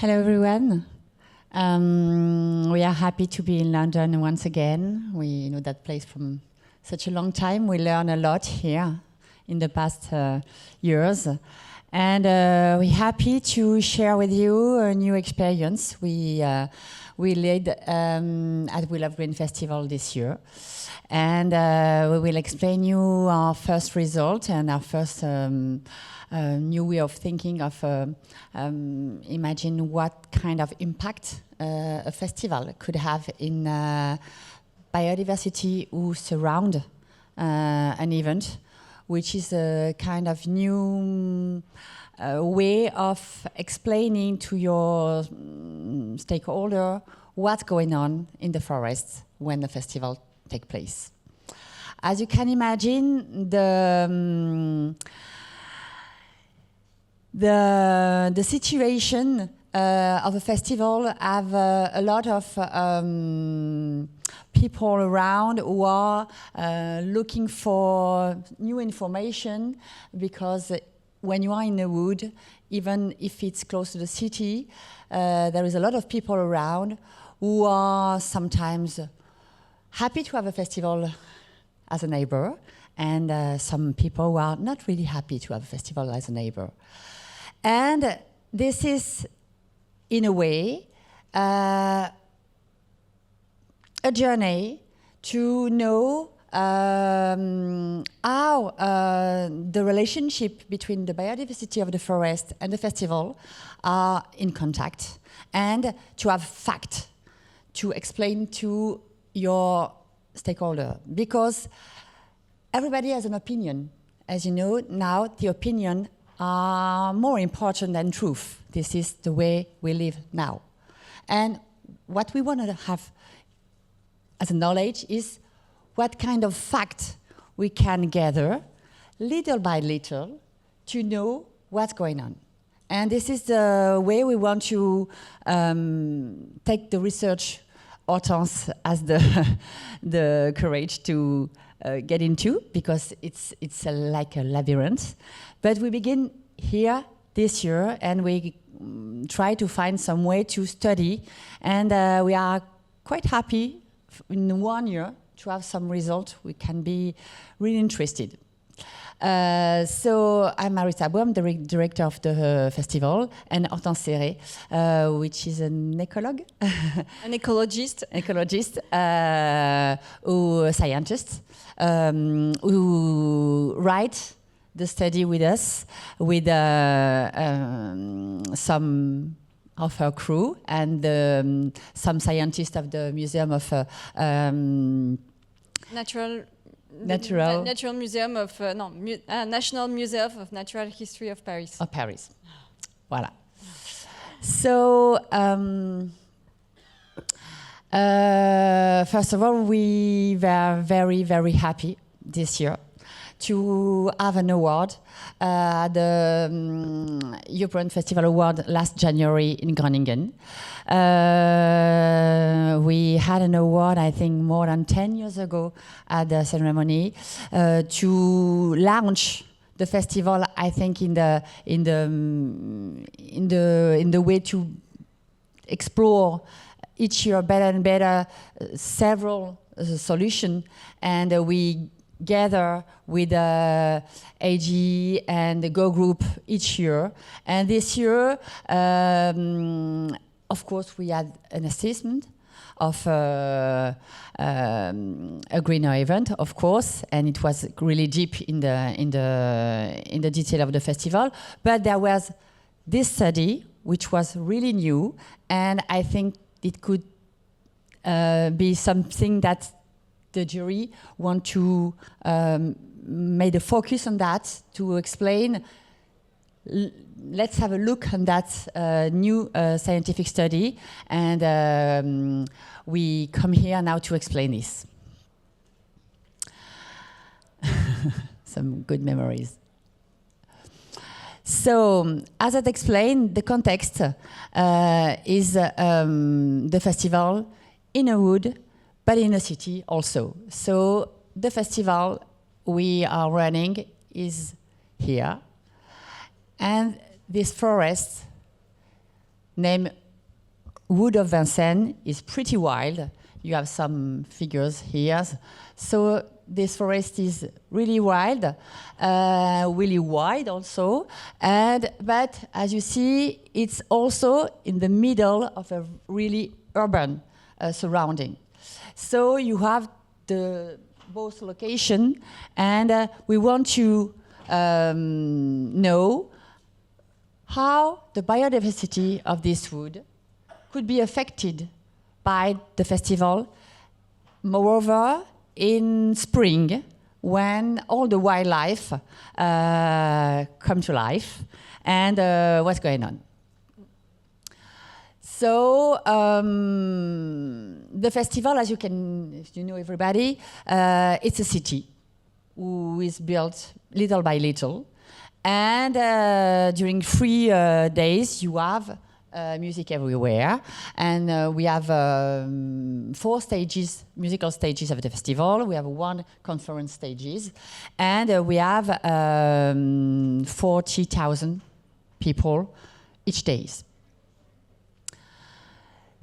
Hello, everyone. We are happy to be in London once again. We know that place from such a long time. We learn a lot here in the past years. And we're happy to share with you a new experience we led at Will of Green Festival this year. And we will explain you our first result and our first new way of thinking of imagine what kind of impact a festival could have in biodiversity who surround an event, which is a kind of new way of explaining to your stakeholder what's going on in the forest when the festival takes place. As you can imagine, the situation of a festival have a lot of people around who are looking for new information, because when you are in the wood, even if it's close to the city, there is a lot of people around who are sometimes happy to have a festival as a neighbor, and some people who are not really happy to have a festival as a neighbor. And this is, in a way, a journey to know how the relationship between the biodiversity of the forest and the festival are in contact, and to have fact to explain to your stakeholder, because everybody has an opinion. As you know, now the opinion are more important than truth. This is the way we live now. And what we want to have as a knowledge is what kind of fact we can gather little by little to know what's going on. And this is the way we want to take the research Hortense has the courage to get into, because it's like a labyrinth. But we begin here this year, and we try to find some way to study, and we are quite happy in 1 year to have some result. We can be really interested. So I'm Sabot, I'm the director of the festival, and Hortense Serret, which is an ecologue, an ecologist, who a scientist, who write the study with us, with some of her crew, and some scientists of the Museum of Natural Museum of National Museum of Natural History of Paris. Of Paris, voilà. So first of all, we were very, very happy this year to have an award, the European Festival Award last January in Groningen. We had an award, I think, more than 10 years ago at the ceremony to launch the festival. I think in the way to explore each year better and better several solutions, and we gather with AG and the Go Group each year. And this year, of course, we had an assessment of a greener event, of course, and it was really deep in the detail of the festival. But there was this study, which was really new, and I think it could be something that the jury want to make a focus on that, to explain. Let's have a look on that new scientific study, and we come here now to explain this. Some good memories. So, as I explained, the context is the festival in a wood, but in a city also. So the festival we are running is here, and this forest named Wood of Vincennes is pretty wild. You have some figures here. So this forest is really wild, really wide also. But as you see, it's also in the middle of a really urban surrounding. So you have both location, and we want to know how the biodiversity of this wood could be affected by the festival. Moreover, in spring, when all the wildlife come to life, and what's going on. So the festival, as you know, everybody, it's a city who is built little by little, and during 3 days you have music everywhere, and we have 4 stages, musical stages of the festival. We have 1 conference stages, and we have 40,000 people each day.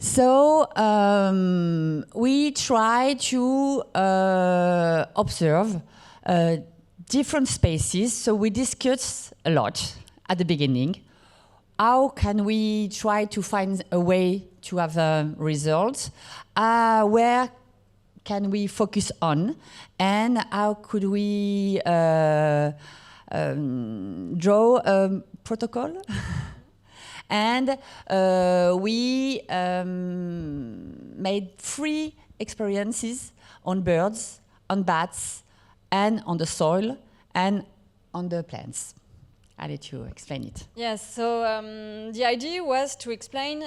So we try to observe different spaces. So we discuss a lot at the beginning. How can we try to find a way to have results? Where can we focus on? And how could we draw a protocol? And we made 3 experiences on birds, on bats, and on the soil, and on the plants. I'll let you explain it. Yes, so the idea was to explain,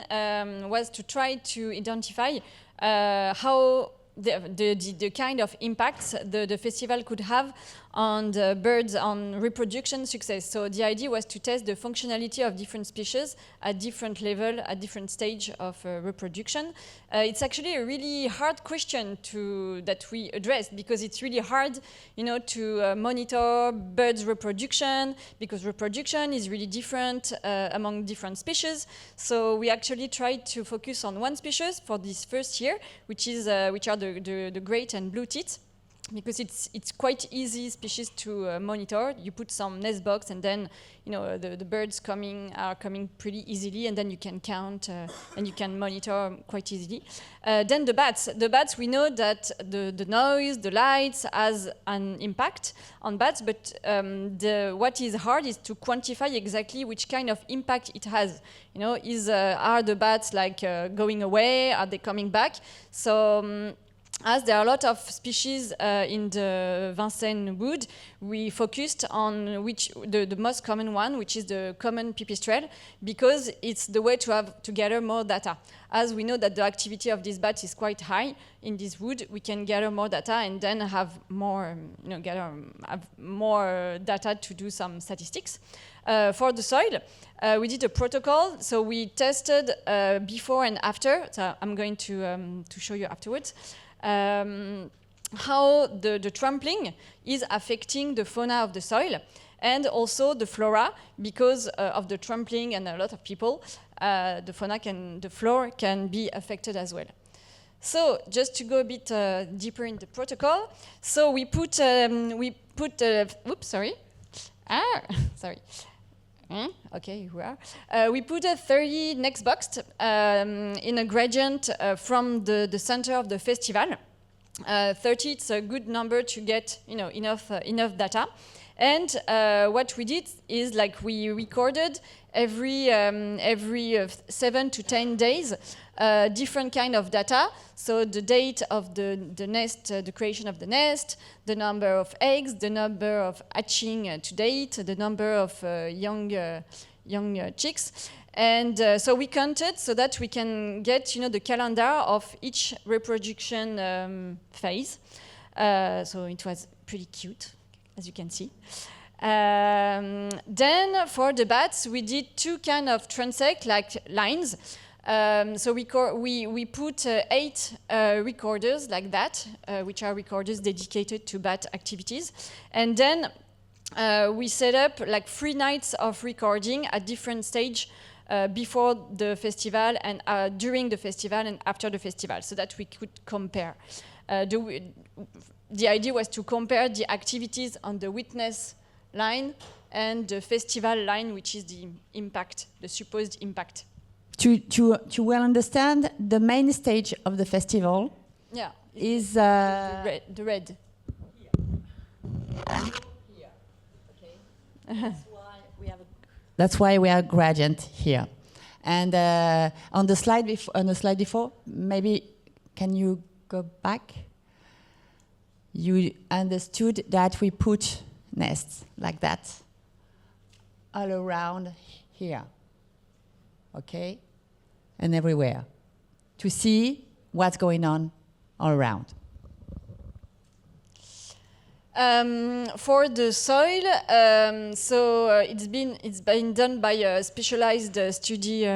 was to try to identify how the kind of impacts the festival could have on the birds, on reproduction success. So the idea was to test the functionality of different species at different level, at different stage of reproduction. It's actually a really hard question that we addressed, because it's really hard, you know, to monitor birds' reproduction, because reproduction is really different among different species. So we actually tried to focus on 1 species for this first year, which are the great and blue teeth, because it's quite easy species to monitor. You put some nest box, and then the birds are coming pretty easily, and then you can count and you can monitor quite easily. Then the bats, we know that the noise, the lights has an impact on bats, but what is hard is to quantify exactly which kind of impact it has. Are the bats like going away? Are they coming back? So. As there are a lot of species in the Vincennes wood, we focused on the most common one, which is the common pipistrelle, because it's the way to gather more data. As we know that the activity of these bats is quite high in this wood, we can gather more data and then have more, have more data to do some statistics. For the soil, we did a protocol, so we tested before and after. So I'm going to show you afterwards. How the trampling is affecting the fauna of the soil, and also the flora, because of the trampling and a lot of people, the floor can be affected as well. So just to go a bit deeper in the protocol, so we put oops, sorry, sorry. Okay, we are. We put a 30 next box in a gradient from the center of the festival. 30, it's a good number to get enough data. And what we did is we recorded every 7 to 10 days different kind of data. So the date of the nest, the creation of the nest, the number of eggs, the number of hatching to date, the number of young chicks. And so we counted so that we can get the calendar of each reproduction phase. So it was pretty cute, as you can see. Then for the bats, we did 2 kind of transect, like lines. So we put 8 recorders like that, which are recorders dedicated to bat activities. And then we set up 3 nights of recording at different stage before the festival and during the festival and after the festival, so that we could compare. The idea was to compare the activities on the witness line and the festival line, which is the impact, the supposed impact. To well understand, the main stage of the festival is the red. Here. Okay. That's why we have a gradient here. And on the slide before, maybe can you go back? You understood that we put nests like that all around here, okay, and everywhere, to see what's going on all around. For the soil, it's been done by a specialized study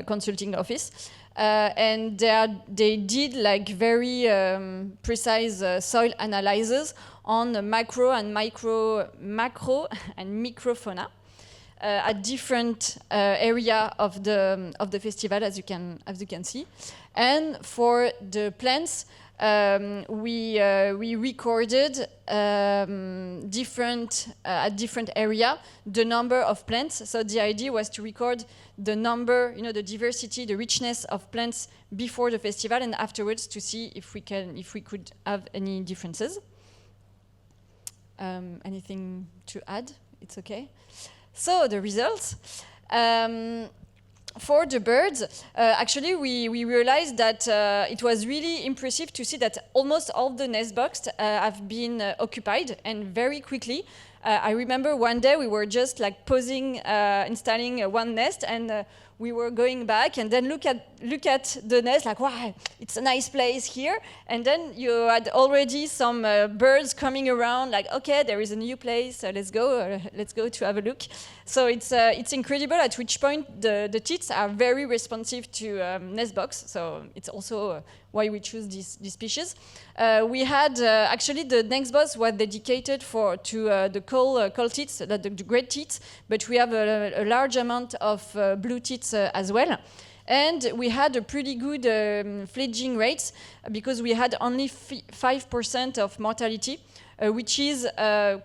consulting office, and they did like very precise soil analysis on macro and macro and microfauna at different area of the festival, as you can see, and for the plants. We recorded at different area the number of plants. So the idea was to record the number, the diversity, the richness of plants before the festival and afterwards to see if we could have any differences. Anything to add? It's okay. So the results. For the birds, actually, we realized that it was really impressive to see that almost all the nest boxes have been occupied, and very quickly. I remember one day we were just like pausing, installing one nest, and we were going back and then look at the nest like, wow, it's a nice place here. And then you had already some birds coming around like, okay, there is a new place, let's go to have a look. So it's incredible at which point the tits are very responsive to nest box. So it's also why we choose this species. We had actually the nest box was dedicated to the coal tits, the great tits, but we have a large amount of blue tits as well. And we had a pretty good fledgling rates because we had only 5% of mortality, which is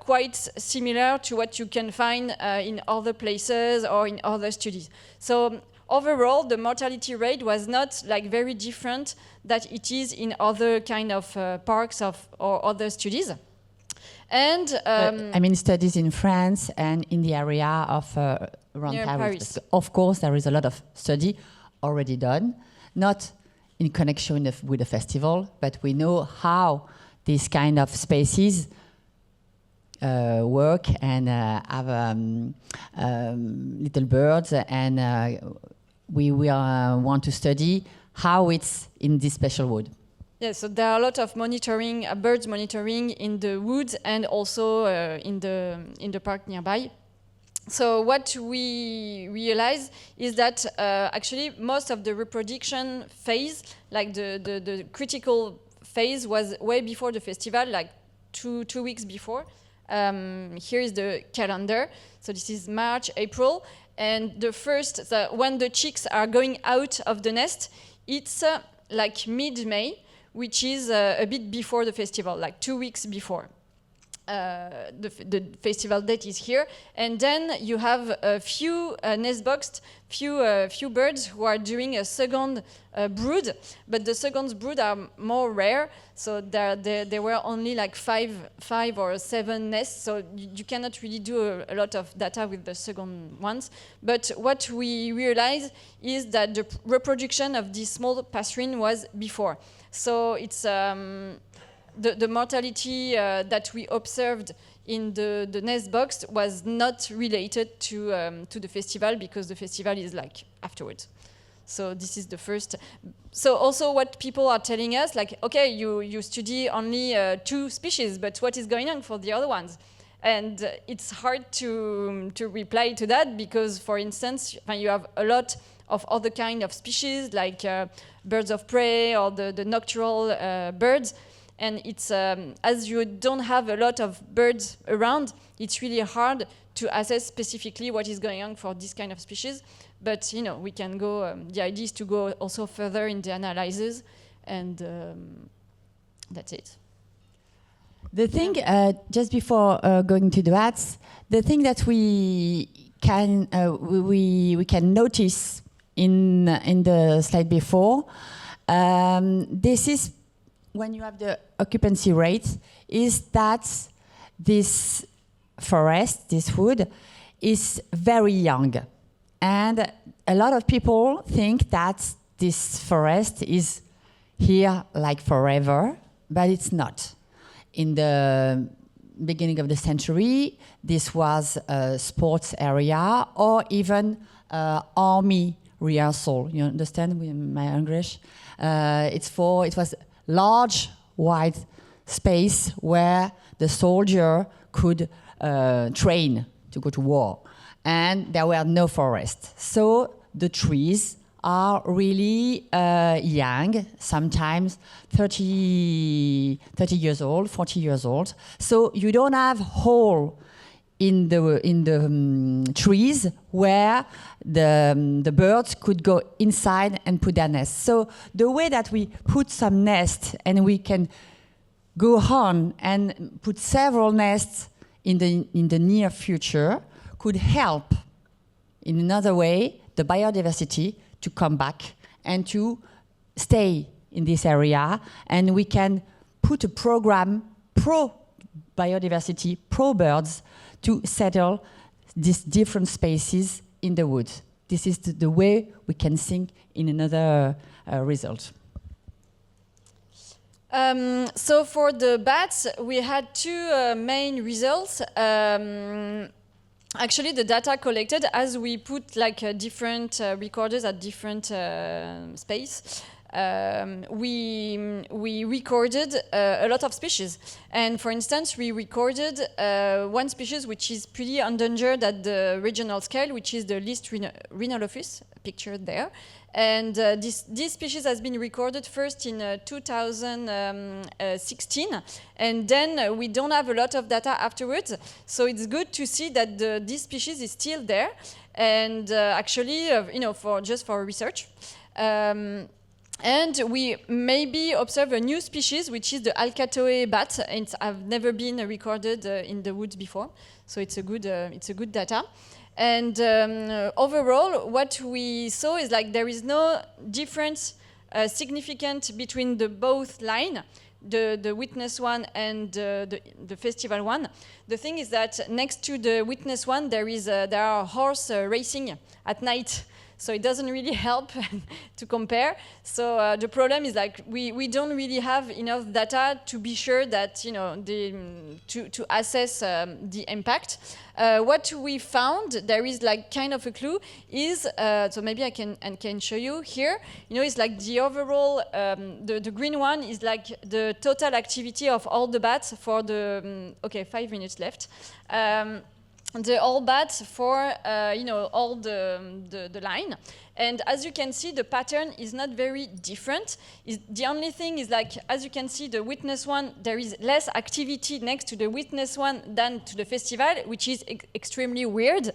quite similar to what you can find in other places or in other studies. So overall, the mortality rate was not like very different that it is in other kind of parks or other studies. And studies in France and in the area of around Paris. Of course, there is a lot of study already done, not in connection with the festival, but we know how these kind of spaces work and have little birds, and we want to study how it's in this special wood. Yeah, so there are a lot of monitoring, birds monitoring in the woods and also in the park nearby. So what we realize is that actually most of the reproduction phase, like the critical phase, was way before the festival, like two weeks before. Here is the calendar. So this is March, April, and when the chicks are going out of the nest, it's like mid-May, which is a bit before the festival, like 2 weeks before. The festival date is here, and then you have a few nest boxed, few birds who are doing a second brood, but the second brood are more rare. So there were only like five or seven nests. So you cannot really do a lot of data with the second ones. But what we realized is that the reproduction of this small passerine was before. So it's the mortality that we observed in the nest box was not related to the festival, because the festival is like afterwards. So this is the first. So also what people are telling us, like, okay, you study only 2 species, but what is going on for the other ones? And it's hard to reply to that, because, for instance, you have a lot of other kind of species, like birds of prey or the nocturnal birds. And it's as you don't have a lot of birds around, it's really hard to assess specifically what is going on for this kind of species. But we can go. The idea is to go also further in the analysis, and that's it. The thing, just before going to that, the thing that we can notice in the slide before, this is when you have the occupancy rate, is that this forest, this wood, is very young. And a lot of people think that this forest is here like forever, but it's not. In the beginning of the century, this was a sports area or even army rehearsal. You understand my English? It was large, wide space where the soldier could train to go to war. And there were no forests. So the trees are really young, sometimes 30 years old, 40 years old. So you don't have hole in the trees where the birds could go inside and put their nests. So the way that we put some nests and we can go on and put several nests in the near future could help in another way the biodiversity to come back and to stay in this area, and we can put a program pro biodiversity, pro birds, to settle these different spaces in the woods. This is the way we can think in another result. So for the bats, we had two main results. Actually, the data collected as we put like different recorders at different space. We recorded a lot of species, and for instance, we recorded one species which is pretty endangered at the regional scale, which is the least rhinolophus, pictured there. And this species has been recorded first in 2016, and then we don't have a lot of data afterwards. So it's good to see that this species is still there, and actually, for research. And we maybe observe a new species, which is the Alcatoe bat. I've never been recorded in the woods before, so it's a good data. And overall, what we saw is like there is no difference significant between the both line, the witness one and the festival one. The thing is that next to the witness one, there are horse racing at night. So it doesn't really help to compare. So the problem is like we don't really have enough data to be sure that to assess the impact. What we found, there is like kind of a clue, is so maybe I can show you here. It's like the overall the green one is like the total activity of all the bats for the 5 minutes left. The all bats for all the line, and as you can see, the pattern is not very different. The only thing is like, as you can see, the witness one, there is less activity next to the witness one than to the festival, which is extremely weird.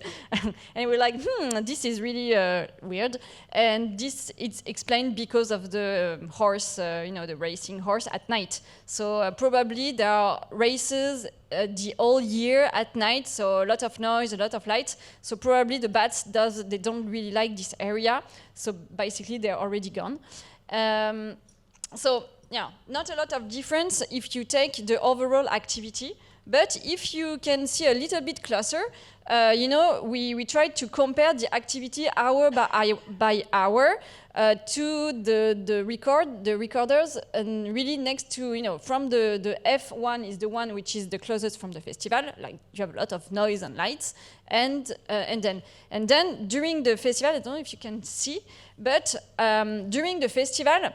And we're like, this is really weird. And this is explained because of the horse, the racing horse at night. So probably there are races the whole year at night, so a lot of noise, a lot of light. So probably the bats they don't really like this area. So basically they're already gone. So yeah, not a lot of difference if you take the overall activity. But if you can see a little bit closer, we tried to compare the activity hour by hour to the recorders, and really next to, from the F1 is the one which is the closest from the festival, like you have a lot of noise and lights, and then during the festival, I don't know if you can see, but during the festival,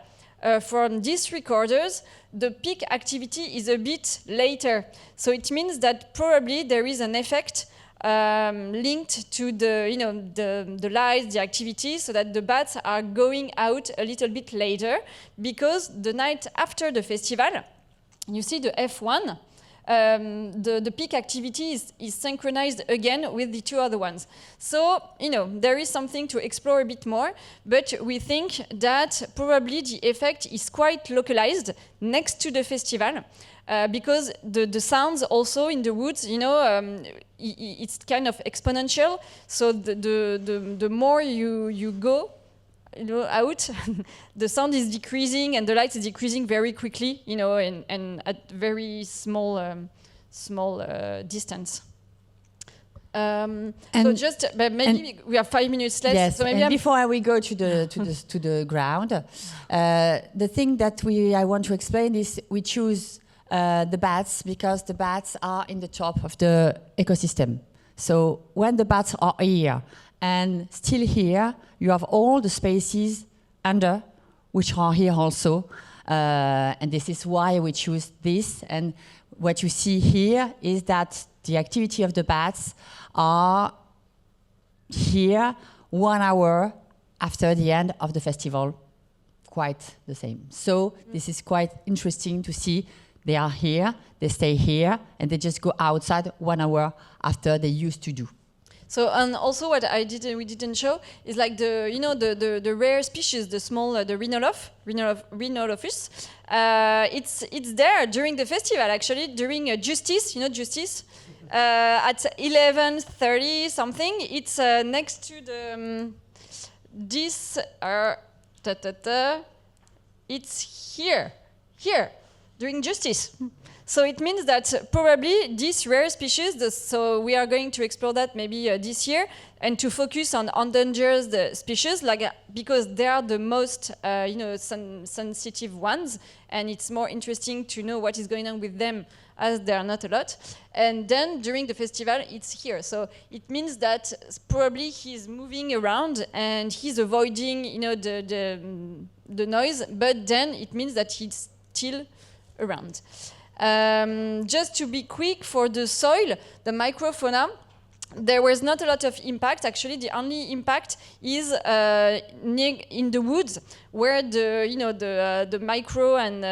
from these recorders, the peak activity is a bit later. So it means that probably there is an effect linked to the lights, the activity, so that the bats are going out a little bit later, because the night after the festival, you see the F1, the peak activity is synchronized again with the two other ones. So, there is something to explore a bit more, but we think that probably the effect is quite localized next to the festival. Because the sounds also in the woods, it's kind of exponential. So the more you go, out, the sound is decreasing and the light is decreasing very quickly, and at very small distance. So just, but maybe we have 5 minutes left. Yes, so maybe and before we go to the to the ground, the thing that I want to explain is we choose the bats because the bats are in the top of the ecosystem. So when the bats are here and still here, you have all the species under which are here also. And this is why we choose this. And what you see here is that the activity of the bats are here 1 hour after the end of the festival. Quite the same. So this is quite interesting to see. They are here, they stay here, and they just go outside 1 hour after they used to do. So, and also what we didn't show is like the rare species, the small, the Rhinolophus. It's there during the festival, actually, during Justice, Justice, at 11:30 something. It's next to the, it's here. During Justice. So it means that probably this rare species, so we are going to explore that maybe this year, and to focus on endangered species, because they are the most sensitive ones, and it's more interesting to know what is going on with them, as there are not a lot. And then during the festival, it's here. So it means that probably he's moving around and he's avoiding, the noise, but then it means that he's still around. Just to be quick, for the soil, the microfauna, there was not a lot of impact. Actually, the only impact is in the woods, where the micro and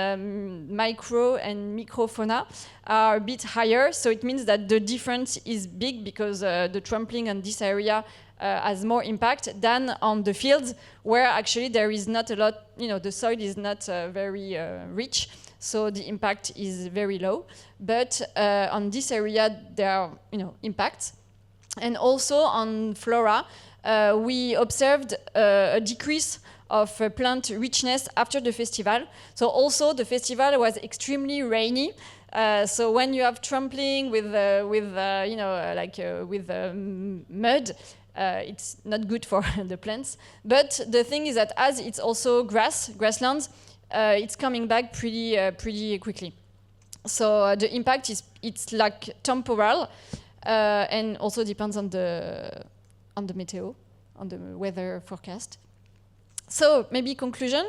microfauna are a bit higher. So it means that the difference is big, because the trampling on this area has more impact than on the fields, where actually there is not a lot. The soil is not very rich. So the impact is very low, but on this area there are impacts, and also on flora we observed a decrease of plant richness after the festival. So also the festival was extremely rainy. So when you have trampling with mud, it's not good for the plants. But the thing is that as it's also grasslands. It's coming back pretty quickly. So the impact it's like temporal, and also depends on the meteo, on the weather forecast. So maybe conclusion.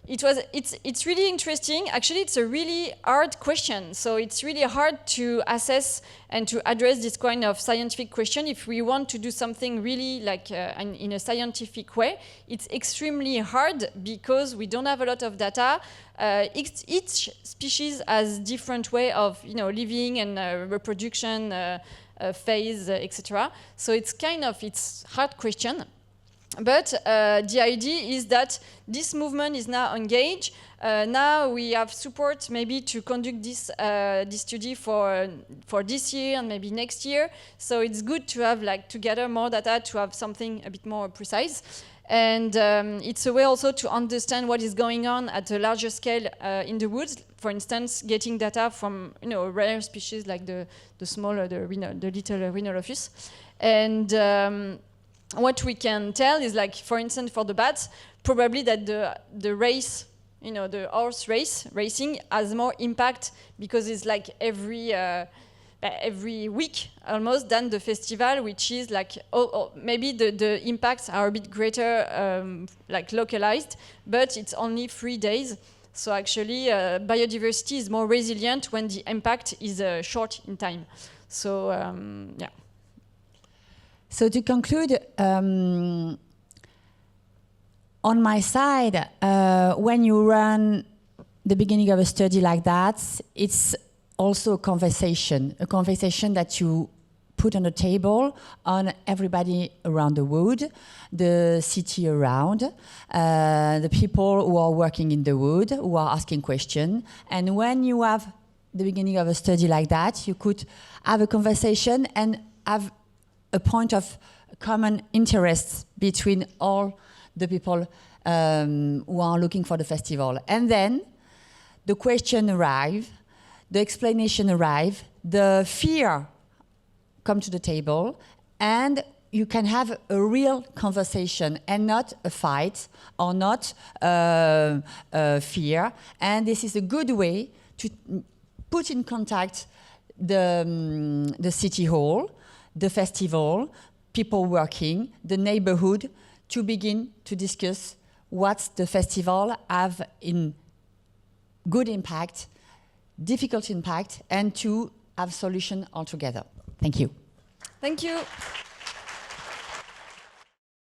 It's really interesting. Actually, it's a really hard question. So it's really hard to assess and to address this kind of scientific question. If we want to do something really in a scientific way, it's extremely hard because we don't have a lot of data. Each species has different way of living and reproduction phase, etc. So it's hard question. But the idea is that this movement is now engaged. Now we have support maybe to conduct this study for this year and maybe next year. So it's good to have to gather more data, to have something a bit more precise. And it's a way also to understand what is going on at a larger scale in the woods. For instance, getting data from rare species like the smaller, the little Rhinolophus. And what we can tell is, for instance, for the bats, probably that the race, the horse racing has more impact, because it's every week almost than the festival, which is maybe the impacts are a bit greater, localized, but it's only 3 days. So actually, biodiversity is more resilient when the impact is short in time. So yeah. So to conclude, on my side, when you run the beginning of a study like that, it's also a conversation that you put on the table on everybody around the wood, the city around, the people who are working in the wood, who are asking questions. And when you have the beginning of a study like that, you could have a conversation and have a point of common interest between all the people who are looking for the festival. And then the question arrive, the explanation arrive, the fear come to the table, and you can have a real conversation and not a fight or not fear. And this is a good way to put in contact the city hall, the festival, people working, the neighborhood, to begin to discuss what the festival have in good impact, difficult impact, and to have solution altogether. Thank you. Thank you.